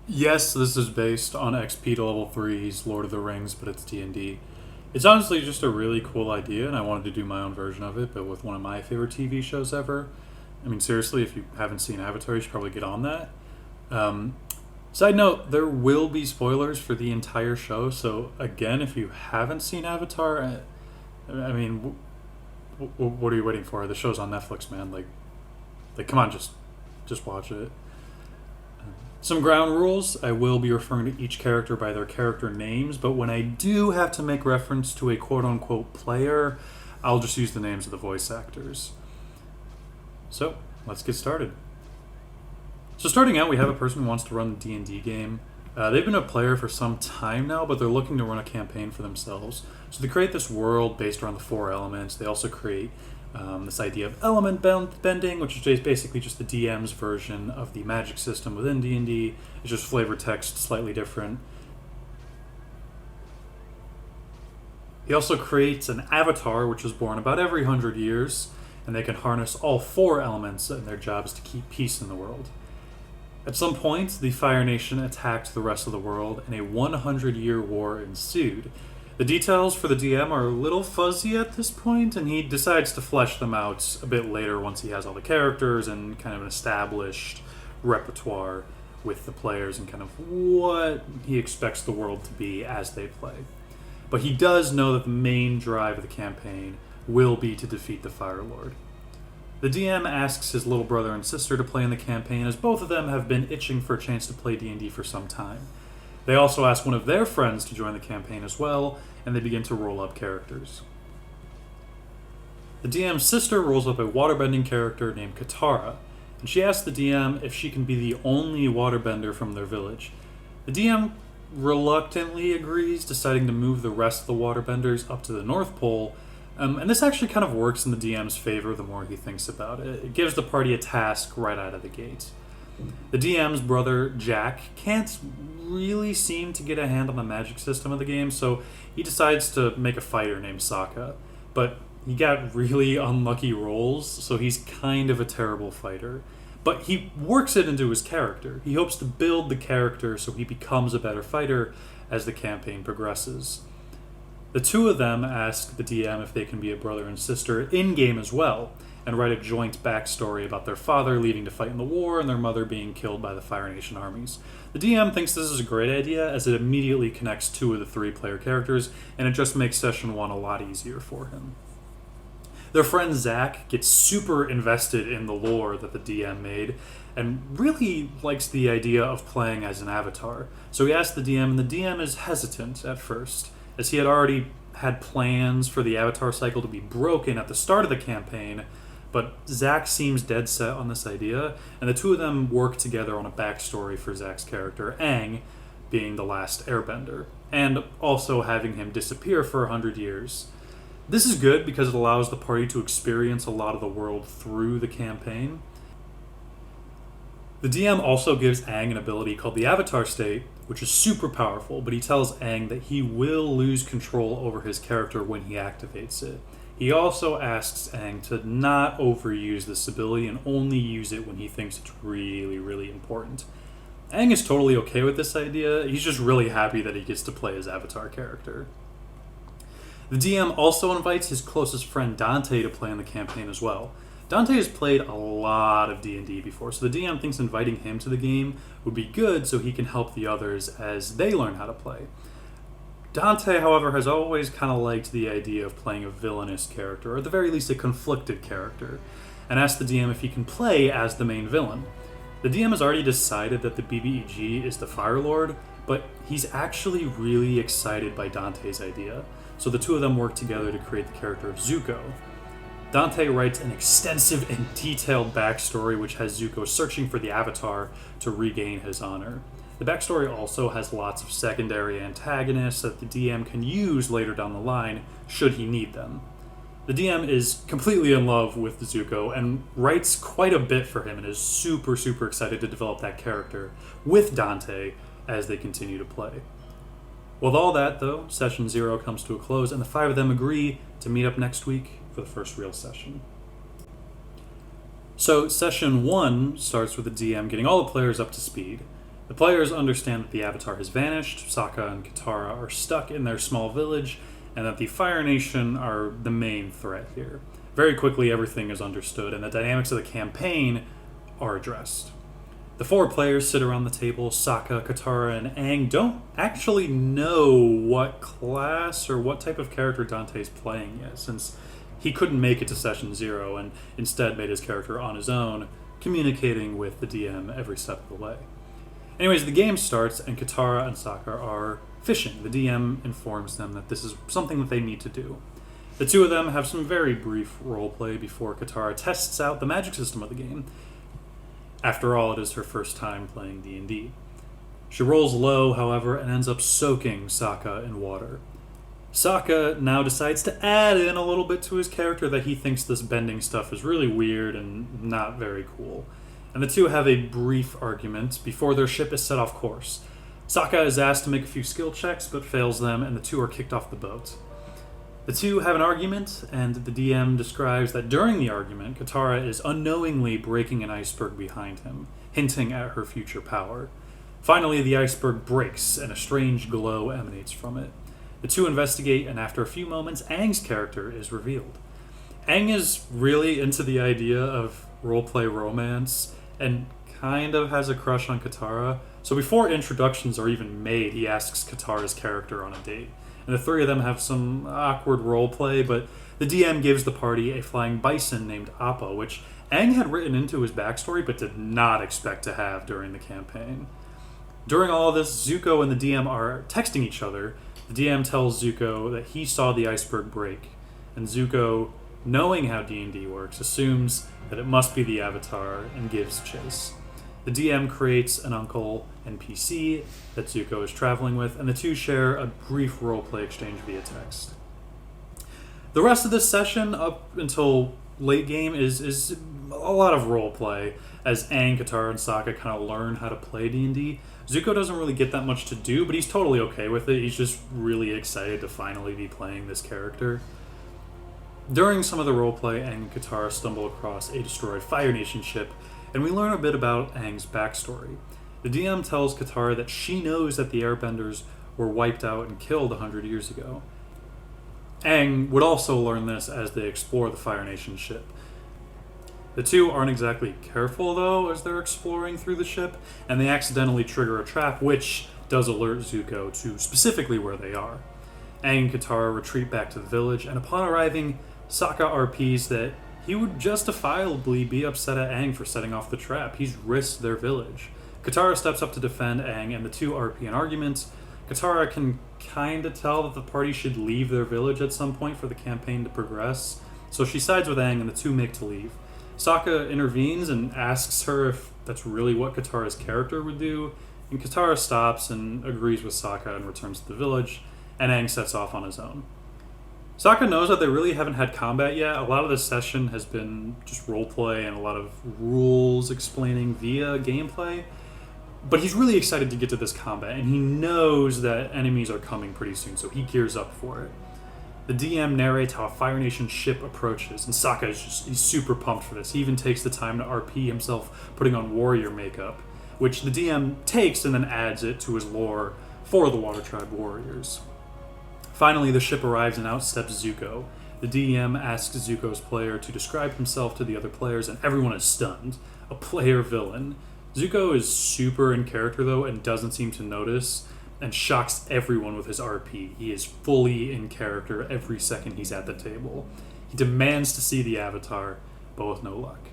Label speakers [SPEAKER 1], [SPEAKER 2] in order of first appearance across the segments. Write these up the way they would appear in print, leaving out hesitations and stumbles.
[SPEAKER 1] Yes, this is based on XP to level 3's Lord of the Rings, but it's D&D. It's honestly just a really cool idea, and I wanted to do my own version of it, but with one of my favorite TV shows ever. I mean, seriously, if you haven't seen Avatar, you should probably get on that. Um, Side note, there will be spoilers for the entire show, so again, if you haven't seen Avatar, I mean, what are you waiting for? The show's on Netflix, man. Like, come on, just watch it. Some ground rules. I will be referring to each character by their character names, but when I do have to make reference to a quote unquote player, I'll just use the names of the voice actors. So, let's get started. So starting out, we have a person who wants to run the D&D game. They've been a player for some time now, but they're looking to run a campaign for themselves. So they create this world based around the four elements. They also create this idea of element bending, which is basically just the DM's version of the magic system within D&D. It's just flavor text slightly different. He also creates an avatar, which is born about every 100 years, and they can harness all four elements, and their job is to keep peace in the world. At some point, the Fire Nation attacked the rest of the world, and a 100-year war ensued. The details for the DM are a little fuzzy at this point, and he decides to flesh them out a bit later once he has all the characters and kind of an established repertoire with the players and kind of what he expects the world to be as they play. But he does know that the main drive of the campaign will be to defeat the Fire Lord. The DM asks his little brother and sister to play in the campaign, as both of them have been itching for a chance to play D&D for some time. They also ask one of their friends to join the campaign as well, and they begin to roll up characters. The DM's sister rolls up a waterbending character named Katara, and she asks the DM if she can be the only waterbender from their village. The DM reluctantly agrees, deciding to move the rest of the waterbenders up to the North Pole. And this actually kind of works in the DM's favor the more he thinks about it. It gives the party a task right out of the gate. The DM's brother, Jack, can't really seem to get a hand on the magic system of the game, so he decides to make a fighter named Sokka. But he got really unlucky rolls, so he's kind of a terrible fighter. But he works it into his character. He hopes to build the character so he becomes a better fighter as the campaign progresses. The two of them ask the DM if they can be a brother and sister in-game as well, and write a joint backstory about their father leaving to fight in the war and their mother being killed by the Fire Nation armies. The DM thinks this is a great idea, as it immediately connects two of the three player characters, and it just makes session 1 a lot easier for him. Their friend Zach gets super invested in the lore that the DM made, and really likes the idea of playing as an avatar. So he asks the DM, and the DM is hesitant at first, as he had already had plans for the Avatar cycle to be broken at the start of the campaign, but Zack seems dead set on this idea, and the two of them work together on a backstory for Zack's character, Aang, being the last Airbender, and also having him disappear for 100 years. This is good because it allows the party to experience a lot of the world through the campaign. The DM also gives Aang an ability called the Avatar State, which is super powerful, but he tells Aang that he will lose control over his character when he activates it. He also asks Aang to not overuse this ability and only use it when he thinks it's really, really important. Aang is totally okay with this idea. He's just really happy that he gets to play his Avatar character. The DM also invites his closest friend Dante to play in the campaign as well. Dante has played a lot of D&D before, so the DM thinks inviting him to the game would be good so he can help the others as they learn how to play. Dante, however, has always kind of liked the idea of playing a villainous character, or at the very least a conflicted character, and asks the DM if he can play as the main villain. The DM has already decided that the BBEG is the Fire Lord, but he's actually really excited by Dante's idea, so the two of them work together to create the character of Zuko. Dante writes an extensive and detailed backstory which has Zuko searching for the Avatar to regain his honor. The backstory also has lots of secondary antagonists that the DM can use later down the line should he need them. The DM is completely in love with Zuko and writes quite a bit for him and is super, super excited to develop that character with Dante as they continue to play. With all that, though, Session 0 comes to a close, and the five of them agree to meet up next week for the first real session. So, Session 1 starts with the DM getting all the players up to speed. The players understand that the Avatar has vanished, Sokka and Katara are stuck in their small village, and that the Fire Nation are the main threat here. Very quickly, everything is understood, and the dynamics of the campaign are addressed. The four players sit around the table. Sokka, Katara, and Aang don't actually know what class or what type of character Dante's playing yet, since he couldn't make it to Session 0 and instead made his character on his own, communicating with the DM every step of the way. Anyways, the game starts, and Katara and Sokka are fishing. The DM informs them that this is something that they need to do. The two of them have some very brief roleplay before Katara tests out the magic system of the game. After all, it is her first time playing D&D. She rolls low, however, and ends up soaking Sokka in water. Sokka now decides to add in a little bit to his character that he thinks this bending stuff is really weird and not very cool. And the two have a brief argument before their ship is set off course. Sokka is asked to make a few skill checks, but fails them, and the two are kicked off the boat. The two have an argument, and the DM describes that during the argument, Katara is unknowingly breaking an iceberg behind him, hinting at her future power. Finally, the iceberg breaks, and a strange glow emanates from it. The two investigate, and after a few moments, Aang's character is revealed. Aang is really into the idea of roleplay romance, and kind of has a crush on Katara, so before introductions are even made, he asks Katara's character on a date. And the three of them have some awkward roleplay, but the DM gives the party a flying bison named Appa, which Aang had written into his backstory but did not expect to have during the campaign. During all of this, Zuko and the DM are texting each other. The DM tells Zuko that he saw the iceberg break, and Zuko, knowing how D&D works, assumes that it must be the Avatar and gives chase. The DM creates an uncle NPC that Zuko is traveling with, and the two share a brief roleplay exchange via text. The rest of this session, up until late game, is a lot of roleplay, as Aang, Katara, and Sokka kind of learn how to play D&D. Zuko doesn't really get that much to do, but he's totally okay with it. He's just really excited to finally be playing this character. During some of the roleplay, Aang and Katara stumble across a destroyed Fire Nation ship, and we learn a bit about Aang's backstory. The DM tells Katara that she knows that the Airbenders were wiped out and killed 100 years ago. Aang would also learn this as they explore the Fire Nation ship. The two aren't exactly careful, though, as they're exploring through the ship, and they accidentally trigger a trap, which does alert Zuko to specifically where they are. Aang and Katara retreat back to the village, and upon arriving, Sokka RPs that he would justifiably be upset at Aang for setting off the trap. He's risked their village. Katara steps up to defend Aang, and the two RP an argument. Katara can kinda tell that the party should leave their village at some point for the campaign to progress, so she sides with Aang, and the two make to leave. Sokka intervenes and asks her if that's really what Katara's character would do, and Katara stops and agrees with Sokka and returns to the village, and Aang sets off on his own. Sokka knows that they really haven't had combat yet. A lot of this session has been just roleplay and a lot of rules explaining via gameplay. But he's really excited to get to this combat, and he knows that enemies are coming pretty soon, so he gears up for it. The DM narrates how a Fire Nation ship approaches, and Sokka he's super pumped for this. He even takes the time to RP himself, putting on warrior makeup, which the DM takes and then adds it to his lore for the Water Tribe warriors. Finally, the ship arrives and out steps Zuko. The DM asks Zuko's player to describe himself to the other players, and everyone is stunned. A player villain. Zuko is super in character, though, and doesn't seem to notice, and shocks everyone with his RP. He is fully in character every second he's at the table. He demands to see the Avatar, but with no luck.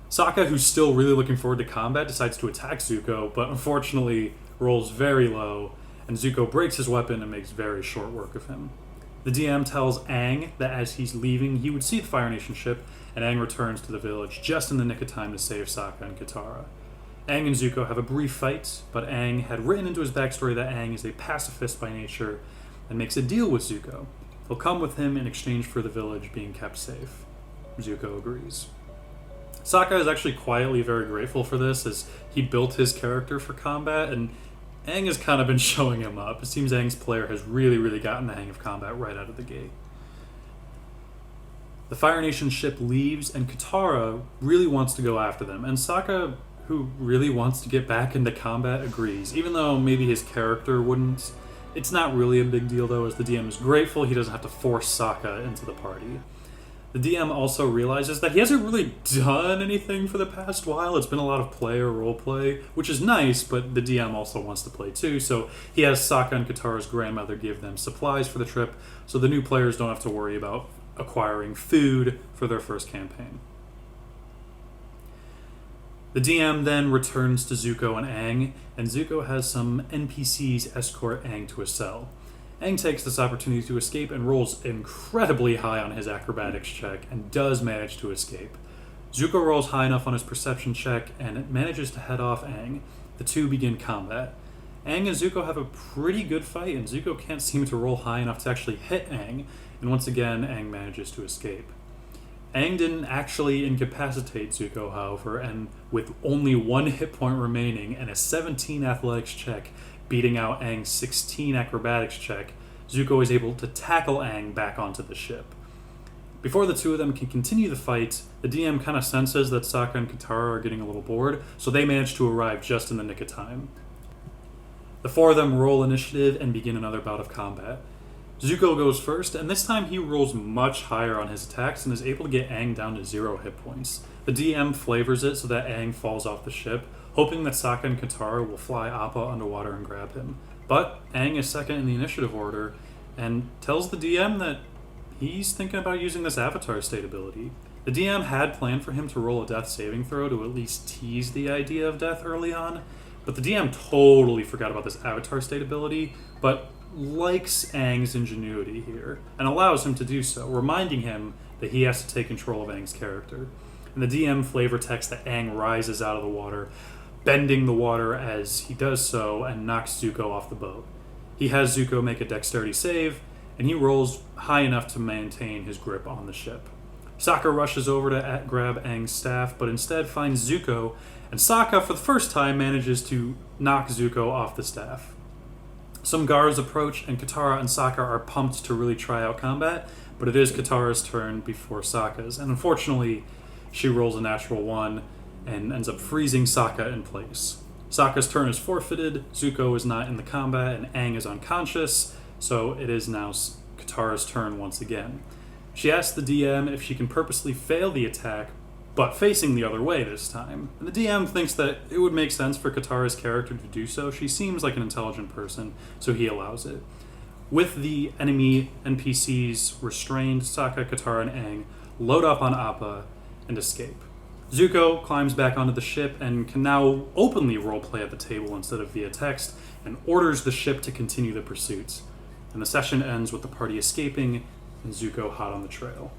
[SPEAKER 1] Sokka, who's still really looking forward to combat, decides to attack Zuko, but unfortunately rolls very low, and Zuko breaks his weapon and makes very short work of him. The DM tells Aang that as he's leaving, he would see the Fire Nation ship, and Aang returns to the village just in the nick of time to save Sokka and Katara. Aang and Zuko have a brief fight, but Aang had written into his backstory that Aang is a pacifist by nature and makes a deal with Zuko. He'll come with him in exchange for the village being kept safe. Zuko agrees. Sokka is actually quietly very grateful for this, as he built his character for combat, and Aang has kind of been showing him up. It seems Aang's player has really gotten the hang of combat right out of the gate. The Fire Nation ship leaves, and Katara really wants to go after them, and Sokka, who really wants to get back into combat, agrees, even though maybe his character wouldn't. It's not really a big deal, though, as the DM is grateful he doesn't have to force Sokka into the party. The DM also realizes that he hasn't really done anything for the past while. It's been a lot of play or roleplay, which is nice, but the DM also wants to play too, so he has Sokka and Katara's grandmother give them supplies for the trip, so the new players don't have to worry about acquiring food for their first campaign. The DM then returns to Zuko and Aang, and Zuko has some NPCs escort Aang to a cell. Aang takes this opportunity to escape and rolls incredibly high on his acrobatics check and does manage to escape. Zuko rolls high enough on his perception check and manages to head off Aang. The two begin combat. Aang and Zuko have a pretty good fight, and Zuko can't seem to roll high enough to actually hit Aang, and once again Aang manages to escape. Aang didn't actually incapacitate Zuko, however, and with only 1 hit point remaining and a 17 athletics check beating out Aang's 16 acrobatics check, Zuko is able to tackle Aang back onto the ship. Before the two of them can continue the fight, the DM kind of senses that Sokka and Katara are getting a little bored, so they manage to arrive just in the nick of time. The four of them roll initiative and begin another bout of combat. Zuko goes first, and this time he rolls much higher on his attacks and is able to get Aang down to 0 hit points. The DM flavors it so that Aang falls off the ship, hoping that Sokka and Katara will fly Appa underwater and grab him. But Aang is second in the initiative order, and tells the DM that he's thinking about using this Avatar State ability. The DM had planned for him to roll a death saving throw to at least tease the idea of death early on, but the DM totally forgot about this Avatar State ability, but likes Aang's ingenuity here, and allows him to do so, reminding him that he has to take control of Aang's character. And the DM flavor text that Aang rises out of the water, bending the water as he does so, and knocks Zuko off the boat. He has Zuko make a dexterity save, and he rolls high enough to maintain his grip on the ship. Sokka rushes over to grab Aang's staff, but instead finds Zuko, and Sokka, for the first time, manages to knock Zuko off the staff. Some guards approach, and Katara and Sokka are pumped to really try out combat, but it is Katara's turn before Sokka's, and unfortunately, she rolls a natural 1 and ends up freezing Sokka in place. Sokka's turn is forfeited, Zuko is not in the combat, and Aang is unconscious, so it is now Katara's turn once again. She asks the DM if she can purposely fail the attack, but facing the other way this time. And the DM thinks that it would make sense for Katara's character to do so. She seems like an intelligent person, so he allows it. With the enemy NPCs restrained, Sokka, Katara, and Aang load up on Appa and escape. Zuko climbs back onto the ship and can now openly roleplay at the table instead of via text, and orders the ship to continue the pursuit. And the session ends with the party escaping and Zuko hot on the trail.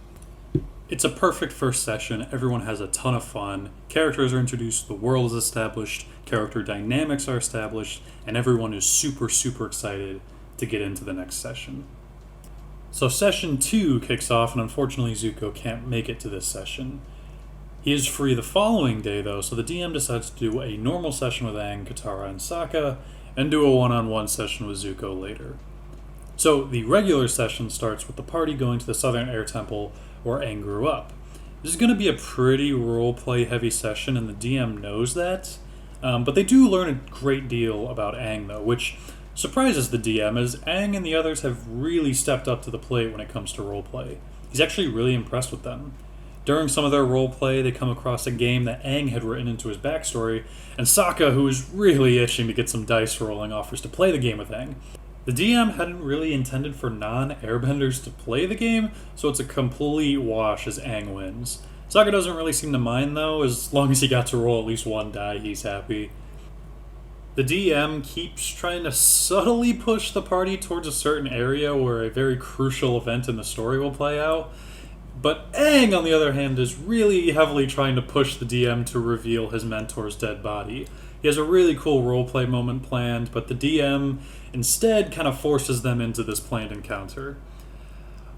[SPEAKER 1] It's a perfect first session, everyone has a ton of fun, characters are introduced, the world is established, character dynamics are established, and everyone is super, super excited to get into the next session. So session 2 kicks off, and unfortunately Zuko can't make it to this session. He is free the following day though, so the DM decides to do a normal session with Aang, Katara, and Sokka, and do a one-on-one session with Zuko later. So the regular session starts with the party going to the Southern Air Temple where Aang grew up. This is going to be a pretty roleplay heavy session, and the DM knows that, but they do learn a great deal about Aang though, which surprises the DM as Aang and the others have really stepped up to the plate when it comes to roleplay. He's actually really impressed with them. During some of their roleplay, they come across a game that Aang had written into his backstory, and Sokka, who is really itching to get some dice rolling, offers to play the game with Aang. The DM hadn't really intended for non-airbenders to play the game, so it's a complete wash as Aang wins. Sokka doesn't really seem to mind though, as long as he got to roll at least 1 die, he's happy. The DM keeps trying to subtly push the party towards a certain area where a very crucial event in the story will play out, but Aang, on the other hand, is really heavily trying to push the DM to reveal his mentor's dead body. He has a really cool roleplay moment planned, but the DM instead kind of forces them into this planned encounter.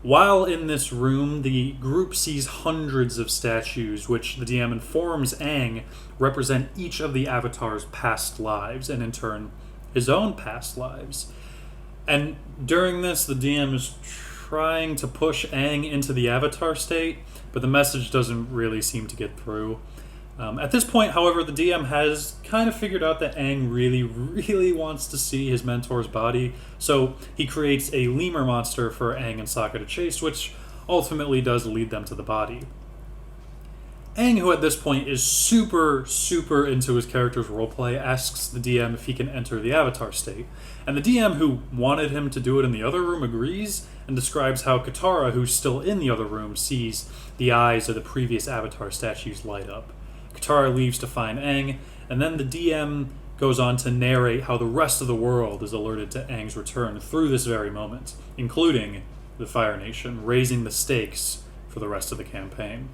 [SPEAKER 1] While in this room, the group sees hundreds of statues, which the DM informs Aang represent each of the Avatar's past lives, and in turn, his own past lives. And during this, the DM is trying to push Aang into the Avatar state, but the message doesn't really seem to get through. At this point, however, the DM has kind of figured out that Aang really, really wants to see his mentor's body, so he creates a lemur monster for Aang and Sokka to chase, which ultimately does lead them to the body. Aang, who at this point is super, super into his character's roleplay, asks the DM if he can enter the Avatar state. And the DM, who wanted him to do it in the other room, agrees and describes how Katara, who's still in the other room, sees the eyes of the previous Avatar statues light up. Katara leaves to find Aang, and then the DM goes on to narrate how the rest of the world is alerted to Aang's return through this very moment, including the Fire Nation, raising the stakes for the rest of the campaign.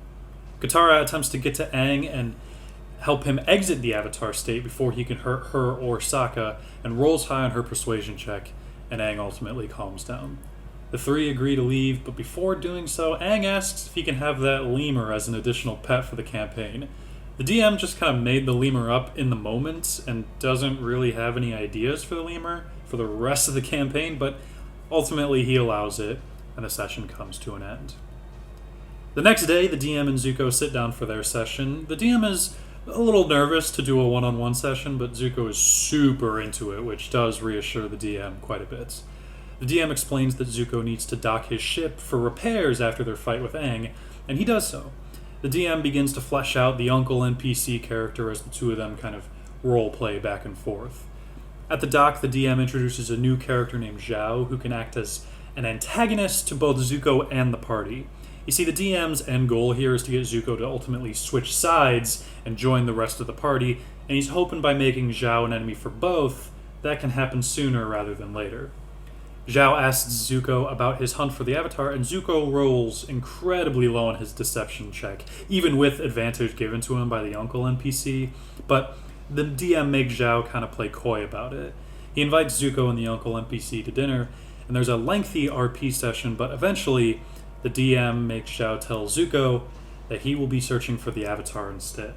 [SPEAKER 1] Katara attempts to get to Aang and help him exit the Avatar state before he can hurt her or Sokka, and rolls high on her persuasion check, and Aang ultimately calms down. The three agree to leave, but before doing so, Aang asks if he can have that lemur as an additional pet for the campaign. The DM just kind of made the lemur up in the moment and doesn't really have any ideas for the lemur for the rest of the campaign, but ultimately he allows it, and the session comes to an end. The next day, the DM and Zuko sit down for their session. The DM is a little nervous to do a one-on-one session, but Zuko is super into it, which does reassure the DM quite a bit. The DM explains that Zuko needs to dock his ship for repairs after their fight with Aang, and he does so. The DM begins to flesh out the Uncle NPC character as the two of them kind of role-play back and forth. At the dock, the DM introduces a new character named Zhao, who can act as an antagonist to both Zuko and the party. You see, the DM's end goal here is to get Zuko to ultimately switch sides and join the rest of the party, and he's hoping by making Zhao an enemy for both, that can happen sooner rather than later. Zhao asks Zuko about his hunt for the Avatar, and Zuko rolls incredibly low on his deception check, even with advantage given to him by the Uncle NPC, but the DM makes Zhao kind of play coy about it. He invites Zuko and the Uncle NPC to dinner, and there's a lengthy RP session, but eventually the DM makes Zhao tell Zuko that he will be searching for the Avatar instead.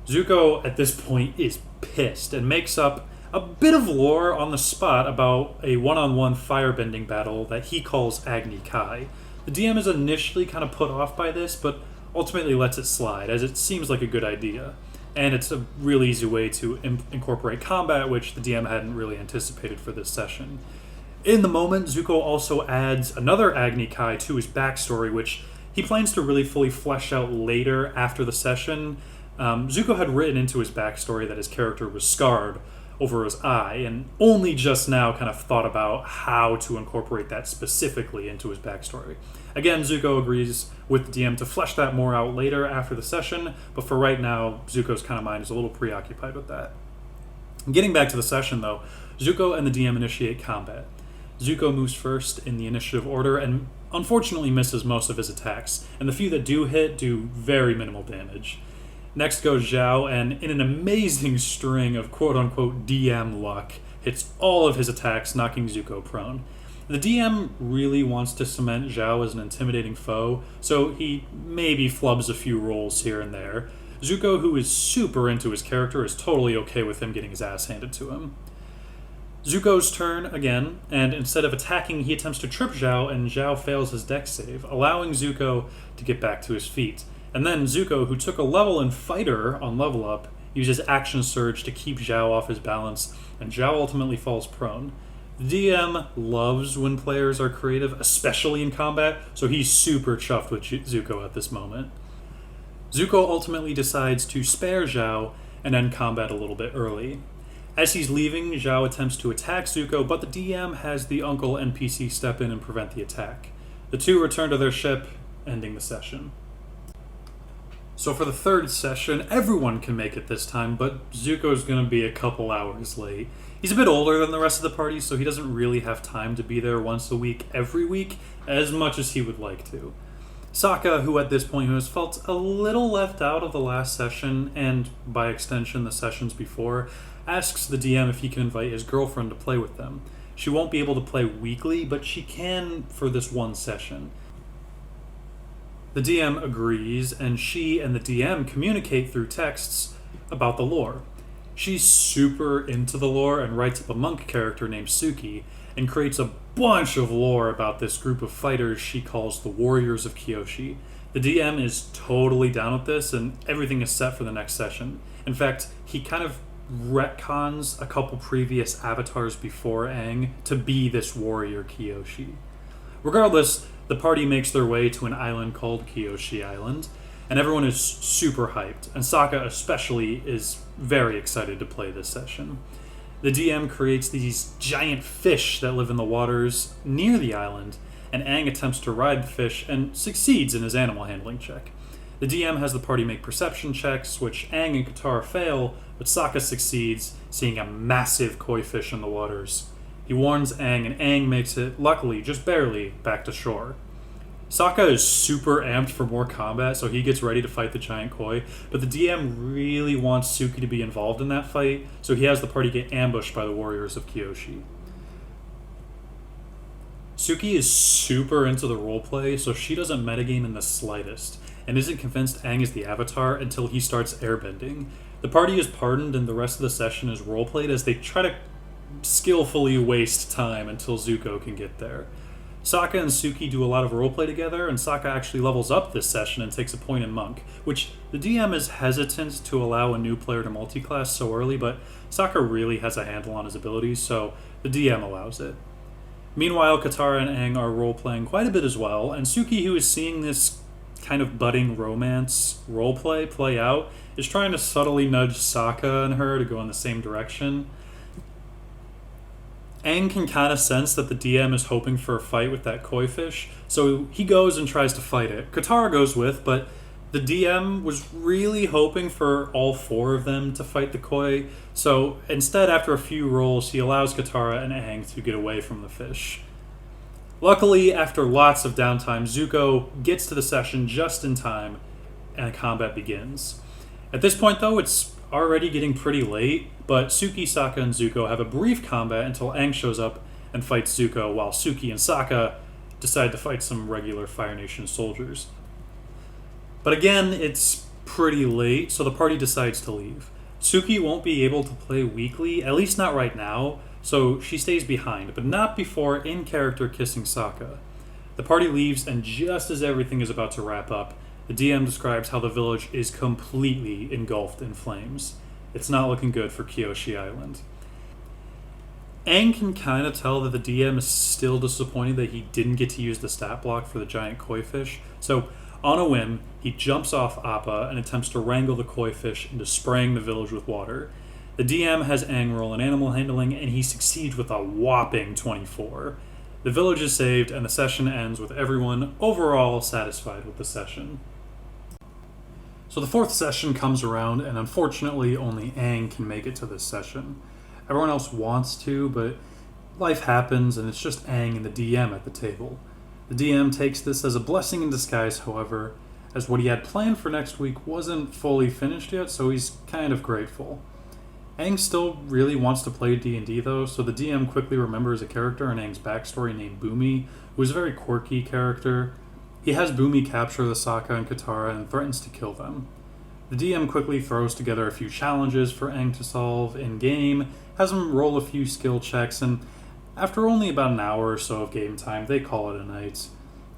[SPEAKER 1] Zuko, at this point, is pissed and makes up a bit of lore on the spot about a one-on-one firebending battle that he calls Agni Kai. The DM is initially kind of put off by this, but ultimately lets it slide, as it seems like a good idea. And it's a real easy way to incorporate combat, which the DM hadn't really anticipated for this session. In the moment, Zuko also adds another Agni Kai to his backstory, which he plans to really fully flesh out later after the session. Zuko had written into his backstory that his character was scarred over his eye, and only just now kind of thought about how to incorporate that specifically into his backstory. Again, Zuko agrees with the DM to flesh that more out later after the session, but for right now, Zuko's kind of mind is a little preoccupied with that. Getting back to the session, though, Zuko and the DM initiate combat. Zuko moves first in the initiative order and unfortunately misses most of his attacks, and the few that do hit do very minimal damage. Next goes Zhao, and in an amazing string of quote-unquote DM luck, hits all of his attacks, knocking Zuko prone. The DM really wants to cement Zhao as an intimidating foe, so he maybe flubs a few rolls here and there. Zuko, who is super into his character, is totally okay with him getting his ass handed to him. Zuko's turn again, and instead of attacking, he attempts to trip Zhao, and Zhao fails his dex save, allowing Zuko to get back to his feet. And then Zuko, who took a level in Fighter on level up, uses Action Surge to keep Zhao off his balance, and Zhao ultimately falls prone. The DM loves when players are creative, especially in combat, so he's super chuffed with Zuko at this moment. Zuko ultimately decides to spare Zhao and end combat a little bit early. As he's leaving, Zhao attempts to attack Zuko, but the DM has the Uncle NPC step in and prevent the attack. The two return to their ship, ending the session. So for the third session, everyone can make it this time, but Zuko's going to be a couple hours late. He's a bit older than the rest of the party, so he doesn't really have time to be there once a week, every week, as much as he would like to. Sokka, who at this point has felt a little left out of the last session, and by extension the sessions before, asks the DM if he can invite his girlfriend to play with them. She won't be able to play weekly, but she can for this one session. The DM agrees, and she and the DM communicate through texts about the lore. She's super into the lore and writes up a monk character named Suki, and creates a bunch of lore about this group of fighters she calls the Warriors of Kyoshi. The The DM is totally down with this, and everything is set for the next session. In fact, he kind of retcons a couple previous avatars before Aang to be this warrior Kyoshi. Regardless, the party makes their way to an island called Kyoshi Island, and everyone is super hyped, and Sokka especially is very excited to play this session. The DM creates these giant fish that live in the waters near the island, and Aang attempts to ride the fish and succeeds in his animal handling check. The DM has the party make perception checks, which Aang and Katara fail, but Sokka succeeds, seeing a massive koi fish in the waters. He warns Aang, and Aang makes it, luckily, just barely, back to shore. Sokka is super amped for more combat, so he gets ready to fight the giant koi, but the DM really wants Suki to be involved in that fight, so he has the party get ambushed by the warriors of Kyoshi. Suki is super into the roleplay, so she doesn't metagame in the slightest, and isn't convinced Aang is the Avatar until he starts airbending. The party is pardoned, and the rest of the session is roleplayed as they try to skillfully waste time until Zuko can get there. Sokka and Suki do a lot of roleplay together, and Sokka actually levels up this session and takes a point in Monk, which the DM is hesitant to allow a new player to multiclass so early, but Sokka really has a handle on his abilities, so the DM allows it. Meanwhile, Katara and Aang are role-playing quite a bit as well, and Suki, who is seeing this kind of budding romance roleplay play out, is trying to subtly nudge Sokka and her to go in the same direction. Aang can kind of sense that the DM is hoping for a fight with that koi fish, so he goes and tries to fight it. Katara goes with, but the DM was really hoping for all four of them to fight the koi, so instead, after a few rolls, he allows Katara and Aang to get away from the fish. Luckily, after lots of downtime, Zuko gets to the session just in time, and combat begins. At this point, though, it's already getting pretty late, but Suki, Sokka, and Zuko have a brief combat until Aang shows up and fights Zuko, while Suki and Sokka decide to fight some regular Fire Nation soldiers. But again, it's pretty late, so the party decides to leave. Suki won't be able to play weekly, at least not right now, so she stays behind, but not before in-character kissing Sokka. The party leaves, and just as everything is about to wrap up, the DM describes how the village is completely engulfed in flames. It's not looking good for Kyoshi Island. Aang can kind of tell that the DM is still disappointed that he didn't get to use the stat block for the giant koi fish, so on a whim, he jumps off Appa and attempts to wrangle the koi fish into spraying the village with water. The DM has Aang roll in animal handling, and he succeeds with a whopping 24. The village is saved, and the session ends with everyone overall satisfied with the session. So the fourth session comes around, and unfortunately only Aang can make it to this session. Everyone else wants to, but life happens, and it's just Aang and the DM at the table. The DM takes this as a blessing in disguise, however, as what he had planned for next week wasn't fully finished yet, so he's kind of grateful. Aang still really wants to play D&D though, so the DM quickly remembers a character in Aang's backstory named Boomy, who is a very quirky character. He has Boomy capture the Sokka and Katara and threatens to kill them. The DM quickly throws together a few challenges for Aang to solve in-game, has him roll a few skill checks, and after only about an hour or so of game time, they call it a night.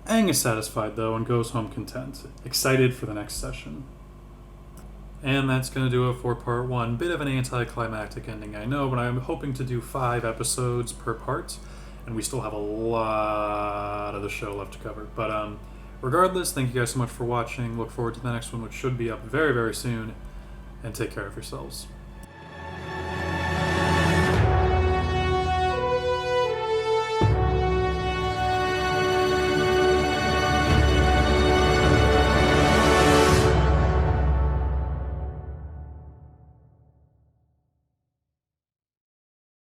[SPEAKER 1] Aang is satisfied though and goes home content, excited for the next session. And that's going to do it for part 1. Bit of an anticlimactic ending, I know, but I'm hoping to do 5 episodes per part, and we still have a lot of the show left to cover. But regardless, thank you guys so much for watching. Look forward to the next one, which should be up very, very soon, and take care of yourselves.